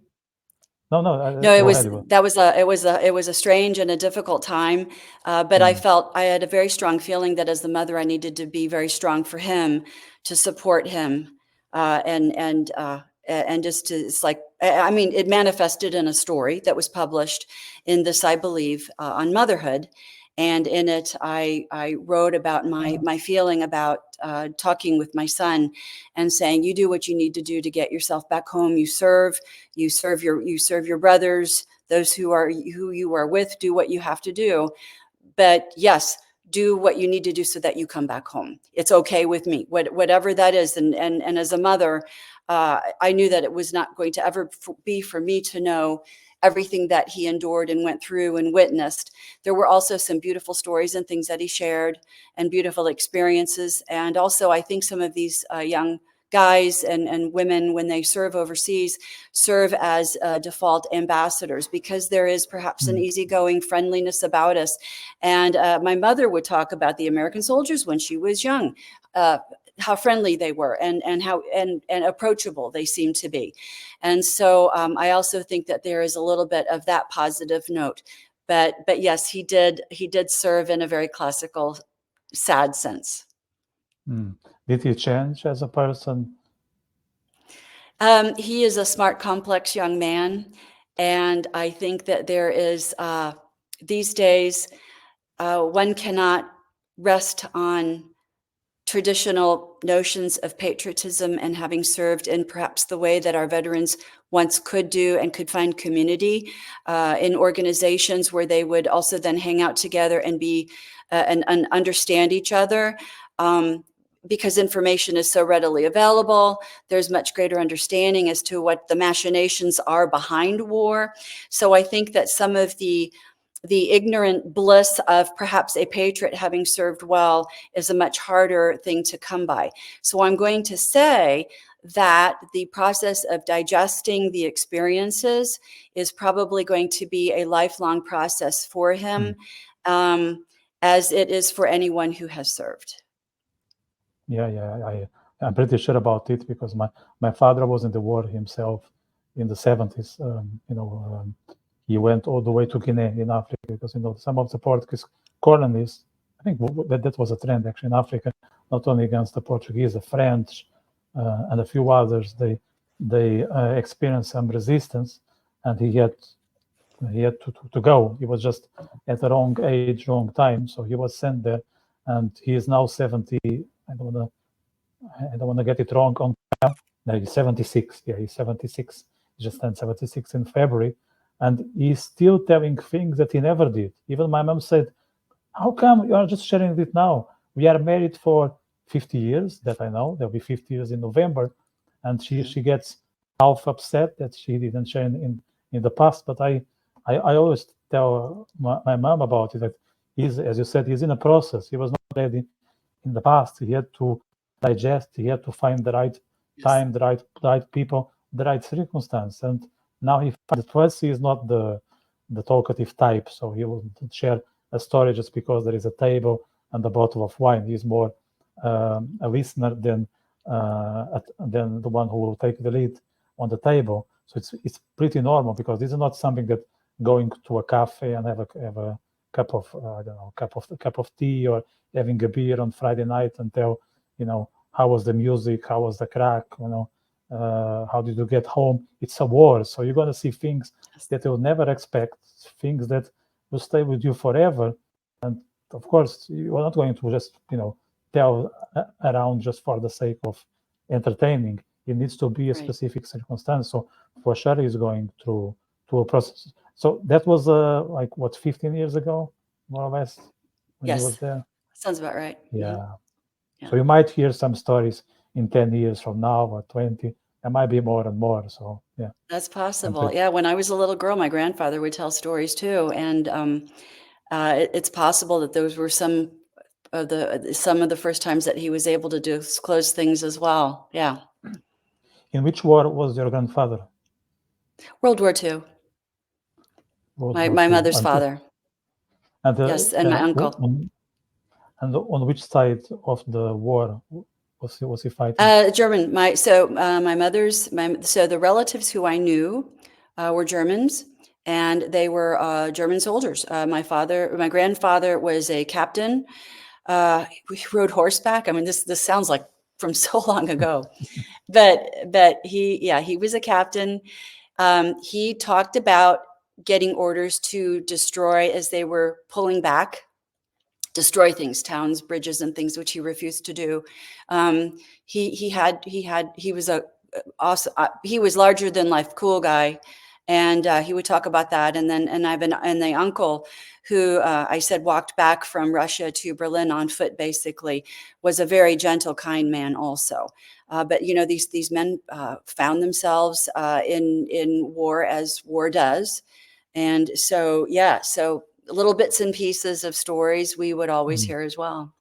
No, it was a strange and a difficult time, but I felt I had a very strong feeling that as the mother, I needed to be very strong for him, to support him, and just to, it's like, I mean, it manifested in a story that was published in This I Believe on motherhood. And in it, I wrote about my feeling about talking with my son and saying, you do what you need to do to get yourself back home. You serve your brothers, those who you are with, do what you have to do. But yes, do what you need to do so that you come back home. It's okay with me, whatever that is. And as a mother, I knew that it was not going to ever be for me to know everything that he endured and went through and witnessed. There were also some beautiful stories and things that he shared and beautiful experiences. And also, I think some of these young guys and women, when they serve overseas, serve as default ambassadors, because there is perhaps an easygoing friendliness about us. And my mother would talk about the American soldiers when she was young, how friendly they were and how approachable they seemed to be. And so I also think that there is a little bit of that positive note. But yes, he did serve in a very classical, sad sense. Did he change as a person? He is a smart, complex young man. And I think that there is, these days, one cannot rest on traditional notions of patriotism and having served in perhaps the way that our veterans once could do, and could find community in organizations where they would also then hang out together and be and understand each other. Because information is so readily available, there's much greater understanding as to what the machinations are behind war. So I think that some of the ignorant bliss of perhaps a patriot having served well is a much harder thing to come by. So I'm going to say that the process of digesting the experiences is probably going to be a lifelong process for him, as it is for anyone who has served. Yeah, I'm pretty sure about it, because my father was in the war himself in the 70s. He went all the way to Guinea in Africa, because some of the Portuguese colonies, I think that was a trend actually in Africa, not only against the Portuguese, the French, and a few others. They experienced some resistance, and he had to go. He was just at the wrong age, wrong time, so he was sent there, and he is now 70. I don't want to get it wrong on time. No, he's 76. Yeah, he's 76. He just turned 76 in February. And he's still telling things that he never did. Even my mom said, how come you are just sharing it now? We are married for 50 years, that I know. There'll be 50 years in November. And she gets half upset that she didn't share in the past. But I always tell my mom about it, that he's, as you said, he's in a process. He was not ready in the past. He had to digest. He had to find the right time, the right people, the right circumstance. And now he finds that first he is not the talkative type, so he will share a story just because there is a table and a bottle of wine. He's more a listener than the one who will take the lead on the table. So it's pretty normal, because this is not something that going to a cafe and have a cup of I don't know, cup of tea, or having a beer on Friday night and tell, how was the music, how was the crack, how did you get home? It's a war, so you're going to see things that you'll never expect, things that will stay with you forever. And of course, you are not going to just tell around just for the sake of entertaining. It needs to be a specific circumstance. So for sure, he's going through a process. So that was like what, 15 years ago, more or less, when he was there. Sounds about right. Yeah. Mm-hmm. Yeah. So you might hear some stories in 10 years from now, or 20. There might be more and more. So yeah, that's possible. Yeah, when I was a little girl, my grandfather would tell stories too, and it's possible that those were some of the first times that he was able to disclose things as well. Yeah. In which war was your grandfather? World War II. My mother's father. And yes, and my uncle. And on which side of the war was he fighting? German. My mother's the relatives who I knew were Germans, and they were German soldiers. My grandfather was a captain. We rode horseback. I mean, this sounds like from so long ago, but he was a captain. He talked about getting orders to destroy, as they were pulling back, destroy things, towns, bridges, and things, which he refused to do. He was awesome. He was larger than life, cool guy, and he would talk about that. And the uncle who I said walked back from Russia to Berlin on foot, basically, was a very gentle, kind man also. But these men found themselves in war, as war does, and so little bits and pieces of stories we would always hear as well.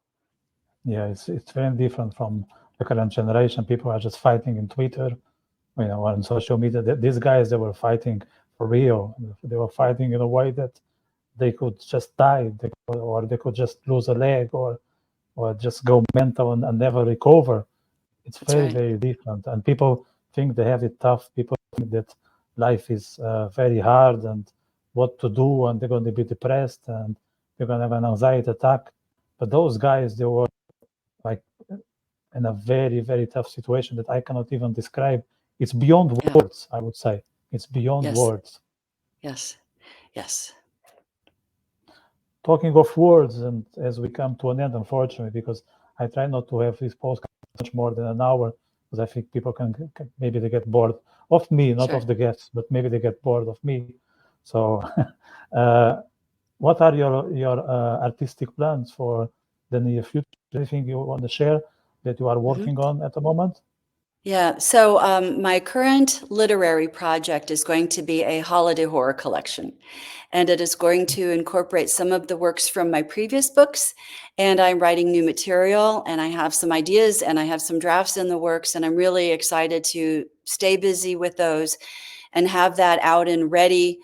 Yeah, it's very different from the current generation. People are just fighting in Twitter, on social media. These guys, they were fighting for real. They were fighting in a way that they could just die, or they could just lose a leg, or just go mental and never recover. It's very different. And people think they have it tough. People think that life is very hard, and what to do, and they're going to be depressed, and they're going to have an anxiety attack. But those guys, they were like in a very, very tough situation that I cannot even describe. It's beyond words, I would say. It's beyond words. Yes. Talking of words, and as we come to an end, unfortunately, because I try not to have this podcast much more than an hour, because I think people can maybe they get bored of me, not of the guests, but maybe they get bored of me. So what are your artistic plans for the near future? Anything you want to share that you are working on at the moment? Yeah, so my current literary project is going to be a holiday horror collection, and it is going to incorporate some of the works from my previous books, and I'm writing new material, and I have some ideas, and I have some drafts in the works, and I'm really excited to stay busy with those and have that out and ready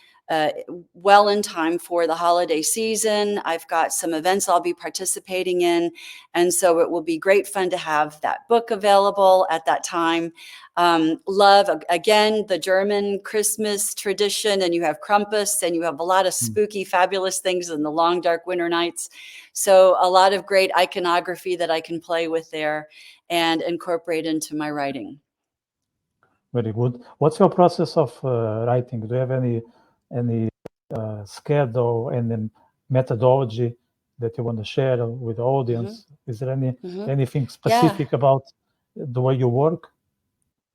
well in time for the holiday season. I've got some events I'll be participating in, and so it will be great fun to have that book available at that time. Love, again, the German Christmas tradition, and you have Krampus, and you have a lot of spooky, fabulous things in the long, dark winter nights. So a lot of great iconography that I can play with there and incorporate into my writing. Very good. What's your process of writing? Do you have any schedule and methodology that you want to share with the audience? Is there anything specific about the way you work?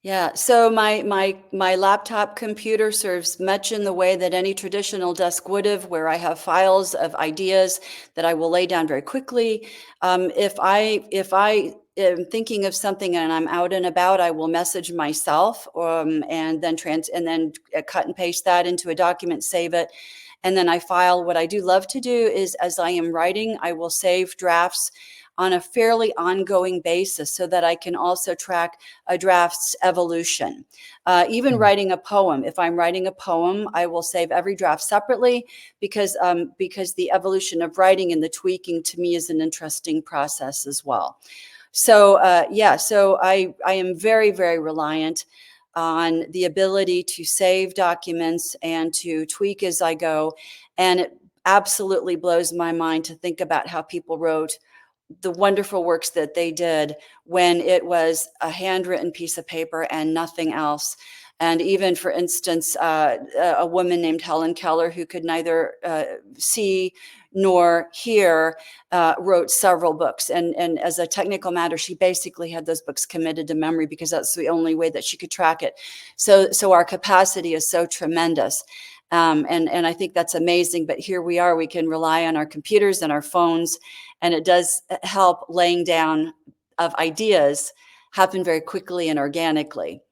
Yeah, so my laptop computer serves much in the way that any traditional desk would have, where I have files of ideas that I will lay down very quickly. If I am thinking of something and I'm out and about, I will message myself and then cut and paste that into a document, save it, and then I file. What I do love to do is, as I am writing, I will save drafts on a fairly ongoing basis so that I can also track a draft's evolution. Even writing a poem, if I'm writing a poem, I will save every draft separately because the evolution of writing and the tweaking to me is an interesting process as well. So so I am very, very reliant on the ability to save documents and to tweak as I go. And it absolutely blows my mind to think about how people wrote the wonderful works that they did when it was a handwritten piece of paper and nothing else. And even, for instance, a woman named Helen Keller, who could neither see nor hear, wrote several books. And as a technical matter, she basically had those books committed to memory because that's the only way that she could track it. So our capacity is so tremendous. And I think that's amazing. But here we are, we can rely on our computers and our phones, and it does help laying down of ideas happen very quickly and organically.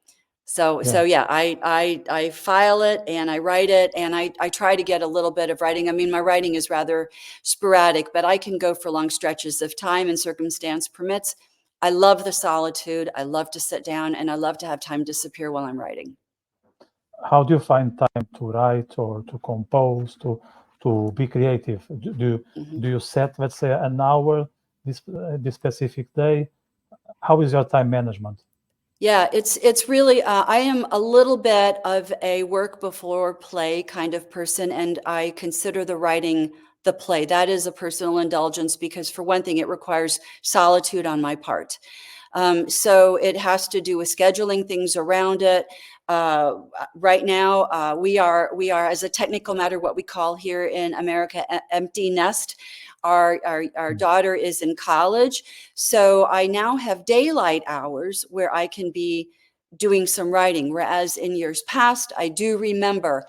So yeah, I file it and I write it, and I try to get a little bit of writing. I mean, my writing is rather sporadic, but I can go for long stretches if time and circumstance permits. I love the solitude. I love to sit down, and I love to have time disappear while I'm writing. How do you find time to write or to compose, to be creative? Do you set, let's say, an hour this specific day? How is your time management? Yeah, it's really, I am a little bit of a work before play kind of person, and I consider the writing the play. That is a personal indulgence because, for one thing, it requires solitude on my part. So it has to do with scheduling things around it. Right now, we are, as a technical matter, what we call here in America, empty nest. Our daughter is in college. So I now have daylight hours where I can be doing some writing. Whereas in years past, I do remember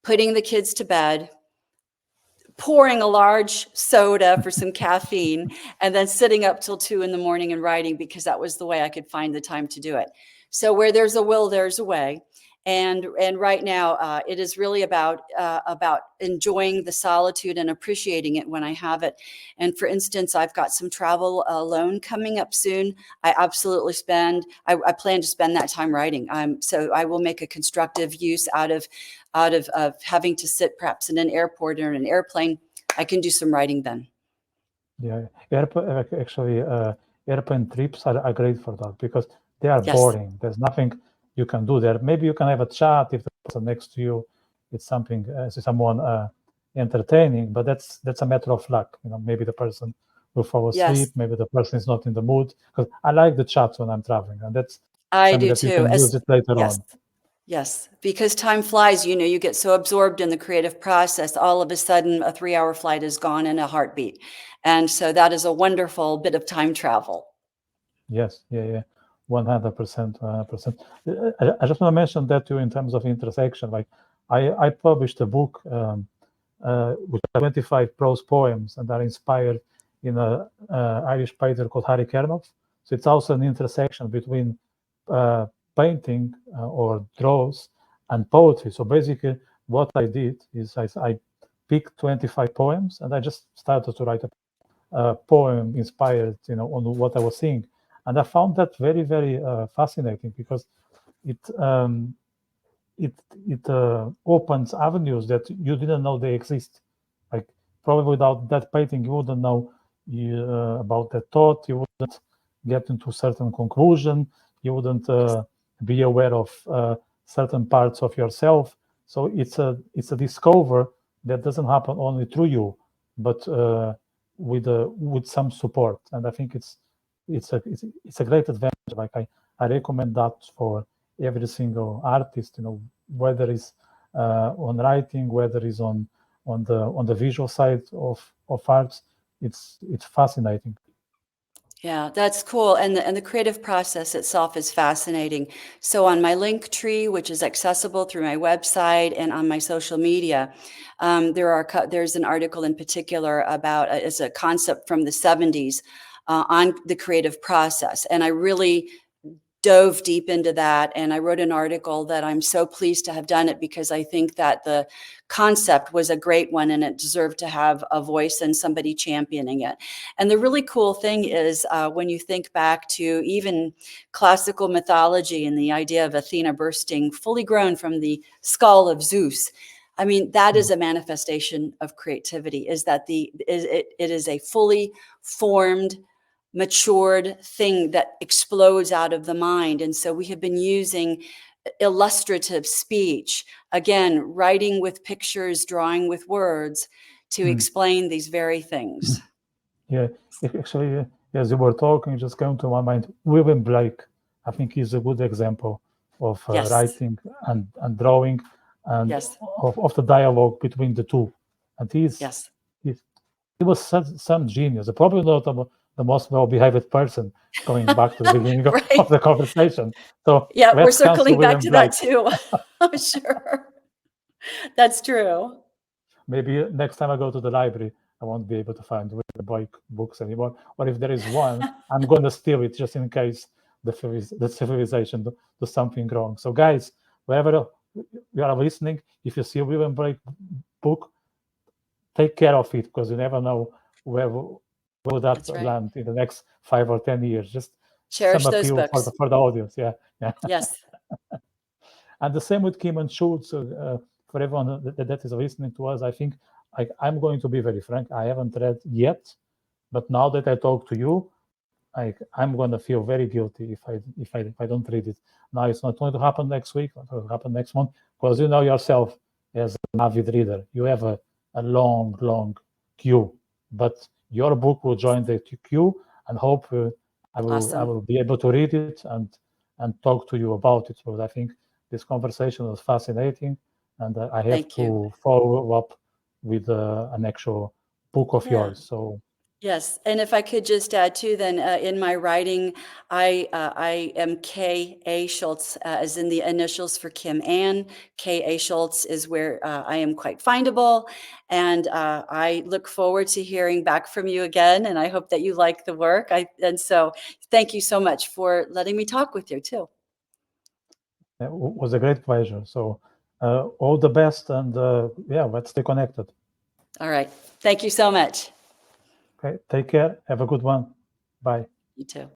putting the kids to bed, pouring a large soda for some caffeine, and then sitting up till 2 a.m. and writing, because that was the way I could find the time to do it. So where there's a will, there's a way. And right now, it is really about enjoying the solitude and appreciating it when I have it. And for instance, I've got some travel alone coming up soon. I absolutely I plan to spend that time writing. So I will make a constructive use out of having to sit perhaps in an airport or an airplane. I can do some writing then. Yeah, actually, airplane trips are great for that because they are Yes. boring. There's nothing you can do there. Maybe you can have a chat if the person next to you is someone entertaining, but that's a matter of luck. Maybe the person will fall asleep. Yes. Maybe the person is not in the mood. Because I like the chats when I'm traveling, and that's I something do that you too. can use it later Yes. on. Yes, because time flies, you get so absorbed in the creative process, all of a sudden a 3-hour flight is gone in a heartbeat. And so that is a wonderful bit of time travel. Yes, yeah, 100%, 100%. I just want to mention that too in terms of intersection. Like I published a book with 25 prose poems, and are inspired in an Irish painter called Harry Kernoff. So it's also an intersection between painting or draws and poetry. So basically, what I did is I picked 25 poems, and I just started to write a poem inspired, on what I was seeing. And I found that very, very fascinating because it opens avenues that you didn't know they exist. Like probably without that painting, you wouldn't know about that thought. You wouldn't get into certain conclusion. You wouldn't be aware of certain parts of yourself. So it's a discover that doesn't happen only through you, but with some support. And I think it's a great advantage. Like I recommend that for every single artist, whether it's on writing, whether it's on the visual side of arts. It's fascinating. Yeah, that's cool. And the creative process itself is fascinating. So on my link tree, which is accessible through my website and on my social media, there's an article in particular about it's a concept from the 70s on the creative process. And I really dove deep into that. And I wrote an article that I'm so pleased to have done it, because I think that the concept was a great one and it deserved to have a voice and somebody championing it. And the really cool thing is when you think back to even classical mythology and the idea of Athena bursting fully grown from the skull of Zeus, I mean, that is a manifestation of creativity, is that it is a fully formed, matured thing that explodes out of the mind. And so we have been using illustrative speech, again, writing with pictures, drawing with words to explain these very things. Yeah, actually, as you were talking, it just came to my mind, William Blake, I think he's a good example of Yes. writing and drawing, and Yes. of the dialogue between the two. And Yes. he was some genius, probably not the most well-behaved person, going back to the beginning Right. of the conversation. So yeah, we're let's cancel circling back William to Blake. that too. I'm sure. That's true. Maybe next time I go to the library, I won't be able to find William Blake books anymore. Or if there is one, I'm going to steal it just in case the civilization does something wrong. So guys, wherever you are listening, if you see a William Blake book, take care of it, because you never know where will that land in the next 5 or 10 years. Just cherish some those appeal books. for the audience. Yeah. Yes. And the same with Kimann Schultz. For everyone that is listening to us, I think I'm going to be very frank. I haven't read yet, but now that I talk to you, I'm going to feel very guilty if I don't read it. Now it's not going to happen next week. It will happen next month, because you know yourself, as an avid reader, you have a long queue. But your book will join the queue, and hope I will be able to read it and talk to you about it. So I think this conversation was fascinating, and I have to follow up with an actual book of yours. So yes, and if I could just add too, then in my writing, I am K.A. Schultz, as in the initials for Kim Ann. K.A. Schultz is where I am quite findable, and I look forward to hearing back from you again, and I hope that you like the work. And so thank you so much for letting me talk with you too. it was a great pleasure. So all the best, and yeah, let's stay connected. All right. Thank you so much. Okay, take care. Have a good one. Bye. You too.